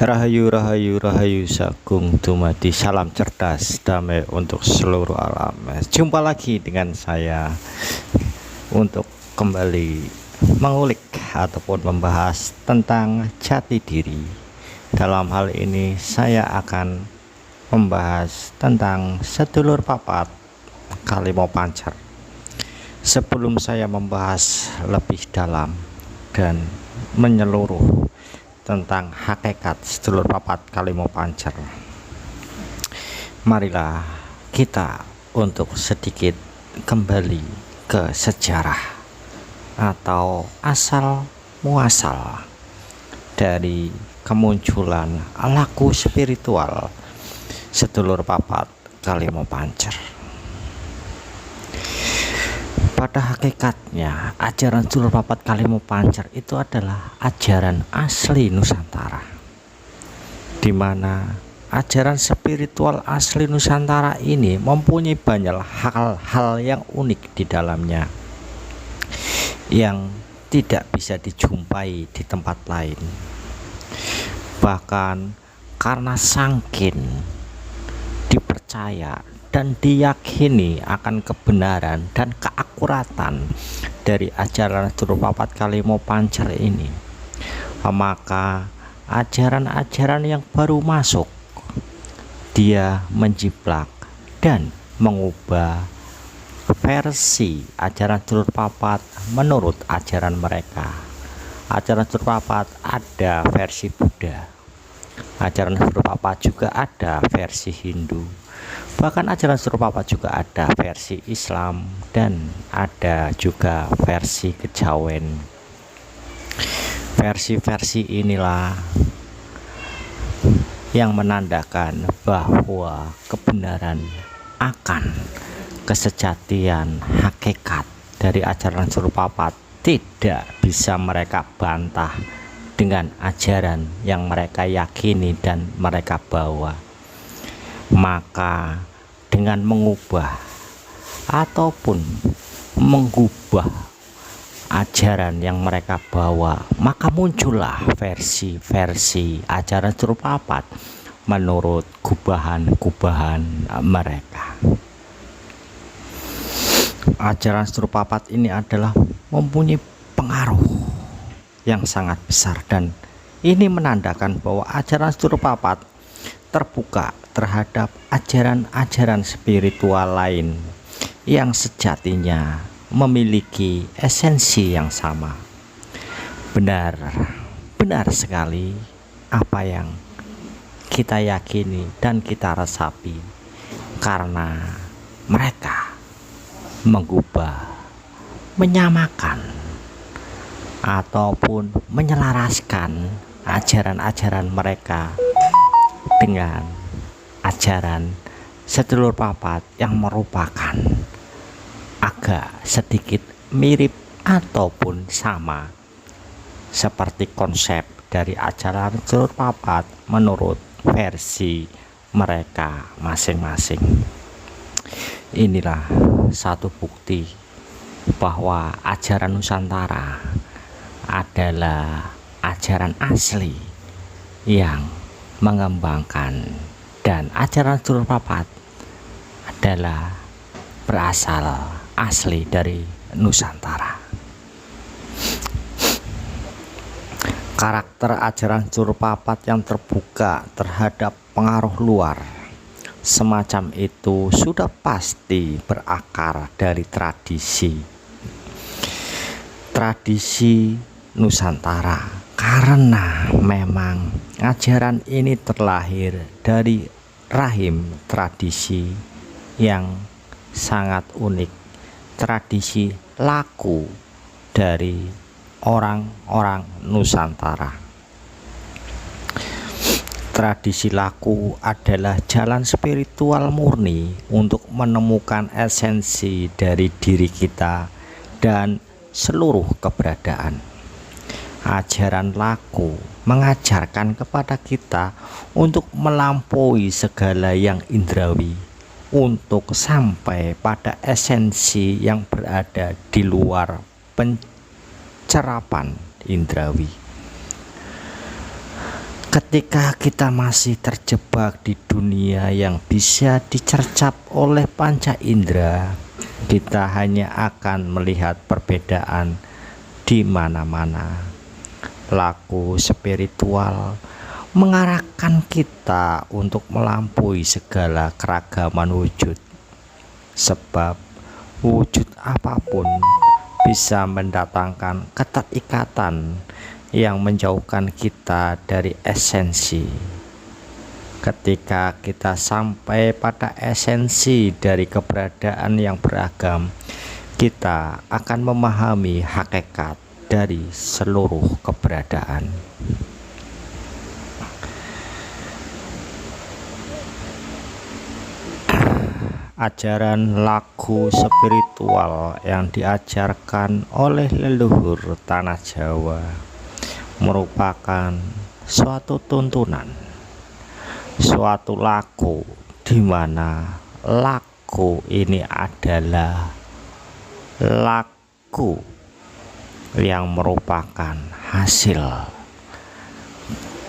Rahayu, rahayu, rahayu, sagung dumadi, salam cerdas, damai untuk seluruh alam. Jumpa lagi dengan saya untuk kembali mengulik ataupun membahas tentang jati diri. Dalam hal ini saya akan membahas tentang sedulur papat Kalimo Pancer. Sebelum saya membahas lebih dalam dan menyeluruh tentang hakikat sedulur papat Kalimo Pancer, marilah kita untuk sedikit kembali ke sejarah atau asal muasal dari kemunculan laku spiritual sedulur papat Kalimo Pancer. Pada hakikatnya, ajaran sedulur papat Kalimo Pancer itu adalah ajaran asli Nusantara, di mana ajaran spiritual asli Nusantara ini mempunyai banyak hal-hal yang unik di dalamnya, yang tidak bisa dijumpai di tempat lain. Bahkan karena saking dipercaya dan diyakini akan kebenaran dan keakuratan dari ajaran sedulur papat Kalimo Pancer ini, maka ajaran-ajaran yang baru masuk dia menjiplak dan mengubah versi ajaran sedulur papat menurut ajaran mereka. Ajaran sedulur papat ada versi Buddha, ajaran sedulur papat juga ada versi Hindu, bahkan ajaran sedulur papat juga ada versi Islam dan ada juga versi kejawen. Versi-versi inilah yang menandakan bahwa kebenaran akan kesejatian hakikat dari ajaran sedulur papat tidak bisa mereka bantah dengan ajaran yang mereka yakini dan mereka bawa. Maka dengan mengubah ataupun mengubah ajaran yang mereka bawa, maka muncullah versi-versi ajaran sedulur papat menurut gubahan-gubahan mereka. Ajaran sedulur papat ini adalah mempunyai pengaruh yang sangat besar, dan ini menandakan bahwa ajaran sedulur papat terbuka terhadap ajaran-ajaran spiritual lain yang sejatinya memiliki esensi yang sama. Benar sekali apa yang kita yakini dan kita resapi, karena mereka mengubah, menyamakan ataupun menyelaraskan ajaran-ajaran mereka dengan ajaran sedulur papat yang merupakan agak sedikit mirip ataupun sama seperti konsep dari ajaran sedulur papat menurut versi mereka masing-masing. Inilah satu bukti bahwa ajaran Nusantara adalah ajaran asli yang mengembangkan, dan ajaran sedulur papat adalah berasal asli dari Nusantara. Karakter ajaran sedulur papat yang terbuka terhadap pengaruh luar semacam itu sudah pasti berakar dari tradisi Nusantara, karena memang ajaran ini terlahir dari rahim tradisi yang sangat unik, tradisi laku dari orang-orang Nusantara. Tradisi laku adalah jalan spiritual murni untuk menemukan esensi dari diri kita dan seluruh keberadaan. Ajaran laku mengajarkan kepada kita untuk melampaui segala yang indrawi untuk sampai pada esensi yang berada di luar pencerapan indrawi. Ketika kita masih terjebak di dunia yang bisa dicercap oleh panca indera, kita hanya akan melihat perbedaan di mana-mana. Laku spiritual mengarahkan kita untuk melampaui segala keragaman wujud, sebab wujud apapun bisa mendatangkan keterikatan yang menjauhkan kita dari esensi. Ketika kita sampai pada esensi dari keberadaan yang beragam, kita akan memahami hakikat dari seluruh keberadaan. Ajaran laku spiritual yang diajarkan oleh leluhur tanah Jawa merupakan suatu tuntunan, suatu laku, di mana laku ini adalah laku yang merupakan hasil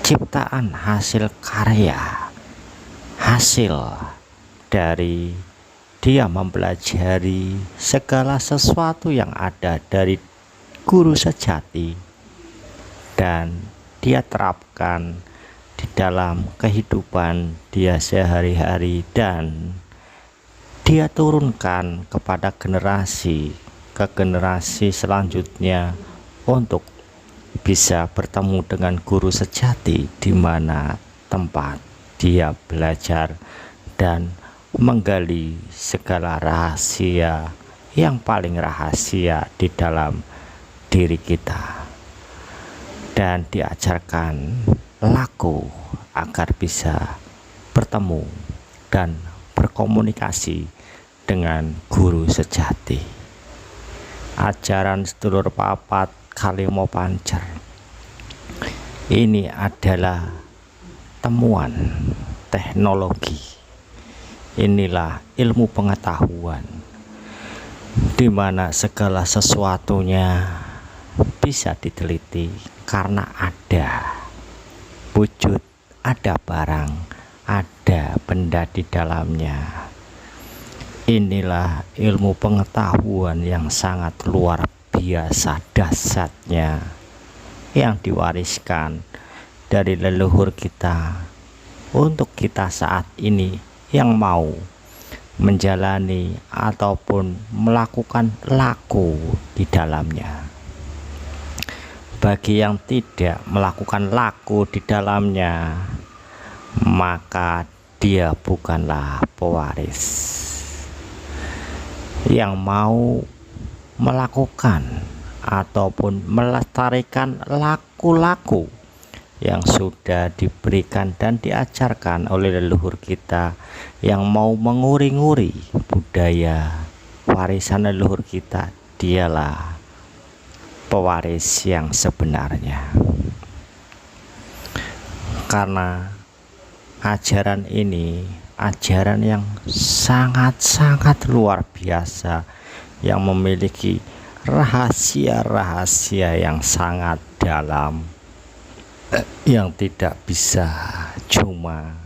ciptaan, hasil karya, hasil dari dia mempelajari segala sesuatu yang ada dari guru sejati, dan dia terapkan di dalam kehidupan dia sehari-hari, dan dia turunkan kepada generasi ke generasi selanjutnya untuk bisa bertemu dengan guru sejati, di mana tempat dia belajar dan menggali segala rahasia yang paling rahasia di dalam diri kita, dan diajarkan laku agar bisa bertemu dan berkomunikasi dengan guru sejati. Ajaran sedulur papat Kalimo Pancer ini adalah temuan teknologi. Inilah ilmu pengetahuan di mana segala sesuatunya bisa diteliti karena ada wujud, ada barang, ada benda di dalamnya. Inilah ilmu pengetahuan yang sangat luar biasa dahsyatnya yang diwariskan dari leluhur kita untuk kita saat ini yang mau menjalani ataupun melakukan laku di dalamnya. Bagi yang tidak melakukan laku di dalamnya, maka dia bukanlah pewaris. Yang mau melakukan ataupun melestarikan laku-laku yang sudah diberikan dan diajarkan oleh leluhur kita, yang mau menguri-nguri budaya warisan leluhur kita, dialah pewaris yang sebenarnya. Karena ajaran ini ajaran yang sangat-sangat luar biasa, yang memiliki rahasia-rahasia yang sangat dalam, yang tidak bisa cuma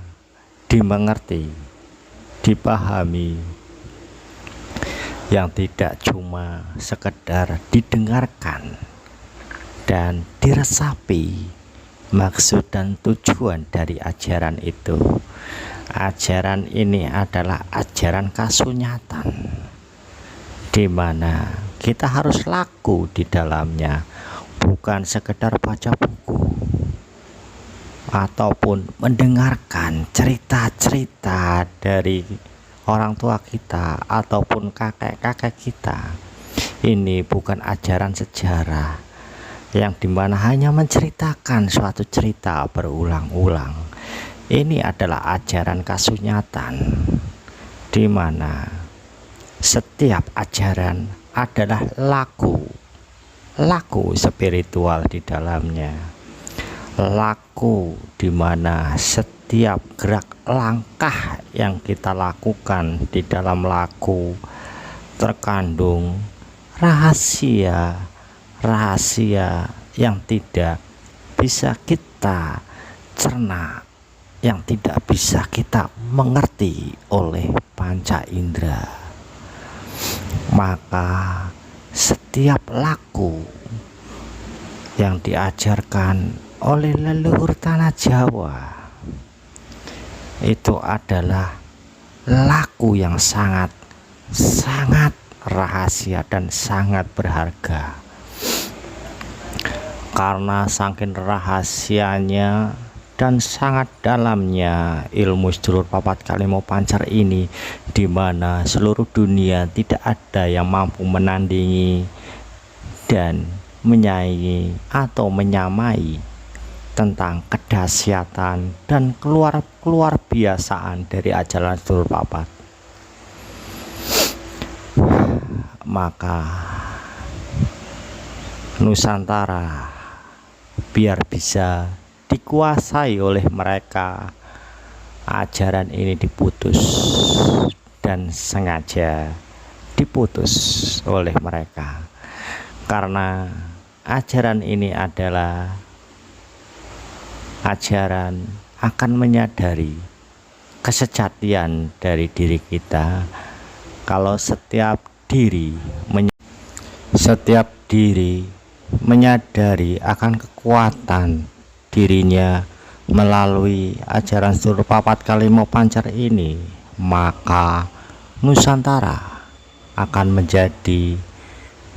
dimengerti, dipahami, yang tidak cuma sekedar didengarkan dan diresapi maksud dan tujuan dari ajaran itu. Ajaran ini adalah ajaran kasunyatan, di mana kita harus laku di dalamnya, bukan sekedar baca buku ataupun mendengarkan cerita-cerita dari orang tua kita ataupun kakek-kakek kita. Ini bukan ajaran sejarah yang dimana hanya menceritakan suatu cerita berulang-ulang. Ini adalah ajaran kasunyatan, di mana setiap ajaran adalah laku spiritual di dalamnya. Laku di mana setiap gerak langkah yang kita lakukan di dalam laku terkandung rahasia yang tidak bisa kita cerna yang tidak bisa kita mengerti oleh panca indera. Maka setiap laku yang diajarkan oleh leluhur tanah Jawa itu adalah laku yang sangat rahasia dan sangat berharga. Karena saking rahasianya dan sangat dalamnya ilmu sedulur papat kalimo pancar ini, di mana seluruh dunia tidak ada yang mampu menandingi dan menyaingi atau menyamai tentang kedahsyatan dan keluar biasaan dari ajaran sedulur papat. Maka Nusantara biar bisa dikuasai oleh mereka, ajaran ini diputus dan sengaja diputus oleh mereka, karena ajaran ini adalah ajaran akan menyadari kesejatian dari diri kita. Kalau setiap diri menyadari akan kekuatan dirinya melalui ajaran sedulur papat kalimo pancar ini, maka Nusantara akan menjadi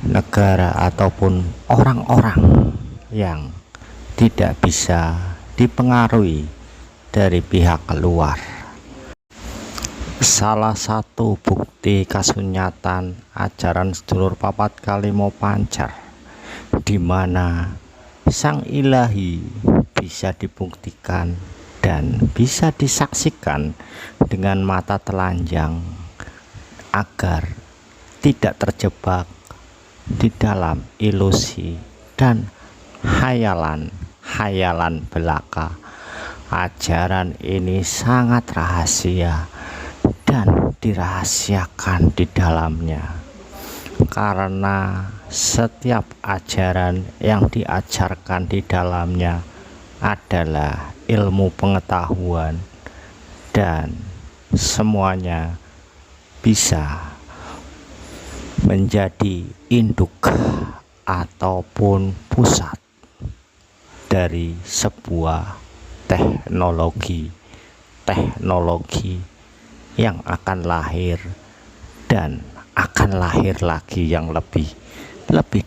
negara ataupun orang-orang yang tidak bisa dipengaruhi dari pihak luar. Salah satu bukti kasunyatan ajaran sedulur papat kalimo pancar, di mana Sang Ilahi bisa dibuktikan dan bisa disaksikan dengan mata telanjang agar tidak terjebak di dalam ilusi dan hayalan belaka. Ajaran ini sangat rahasia dan dirahasiakan di dalamnya, karena setiap ajaran yang diajarkan di dalamnya adalah ilmu pengetahuan dan semuanya bisa menjadi induk ataupun pusat dari sebuah teknologi yang akan lahir dan akan lahir lagi yang lebih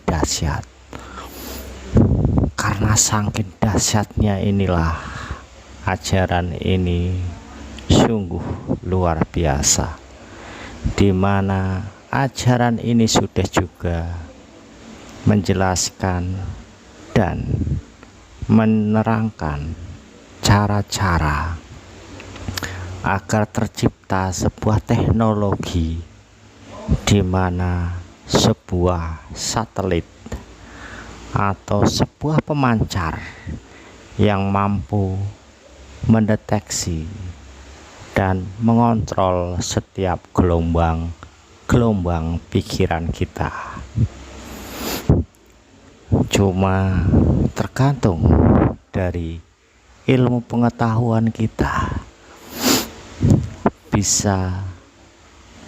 dahsyat. Karena saking dahsyatnya inilah ajaran ini sungguh luar biasa, di mana ajaran ini sudah juga menjelaskan dan menerangkan cara-cara agar tercipta sebuah teknologi di mana sebuah satelit atau sebuah pemancar yang mampu mendeteksi dan mengontrol setiap gelombang pikiran kita. Cuma tergantung dari ilmu pengetahuan kita, bisa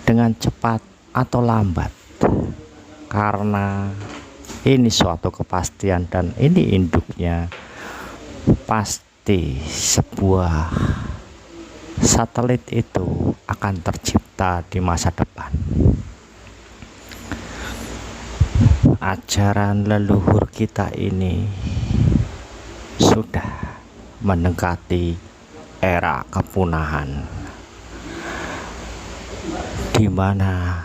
dengan cepat atau lambat, karena ini suatu kepastian dan ini induknya pasti sebuah satelit itu akan tercipta di masa depan. Ajaran leluhur kita ini sudah mendekati era kepunahan, di mana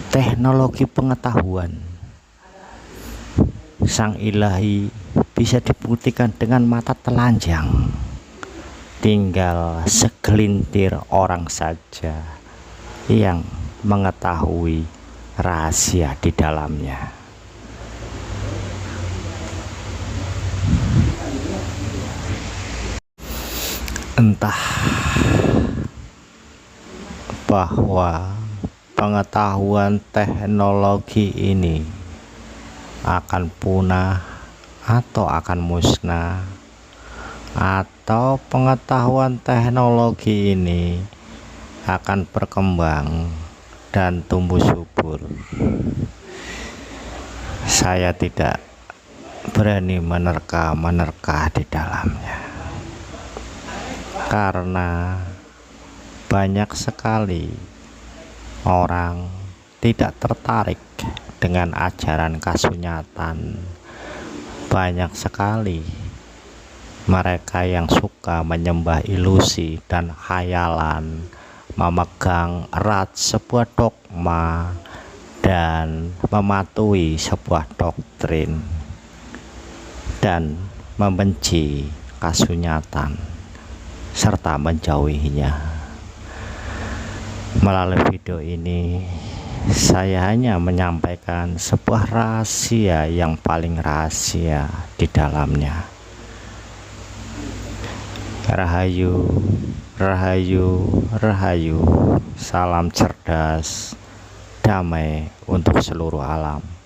teknologi pengetahuan Sang Ilahi bisa dibuktikan dengan mata telanjang. Tinggal segelintir orang saja yang mengetahui rahasia di dalamnya. Entah bahwa pengetahuan teknologi ini akan punah atau akan musnah, atau pengetahuan teknologi ini akan berkembang dan tumbuh subur. Saya tidak berani menerka-menerka di dalamnya, karena banyak sekali orang tidak tertarik dengan ajaran kasunyatan. Banyak sekali mereka yang suka menyembah ilusi dan khayalan, memegang erat sebuah dogma dan mematuhi sebuah doktrin, dan membenci kasunyatan serta menjauhinya. Melalui video ini saya hanya menyampaikan sebuah rahasia yang paling rahasia di dalamnya. Rahayu, rahayu, rahayu. Salam cerdas, damai untuk seluruh alam.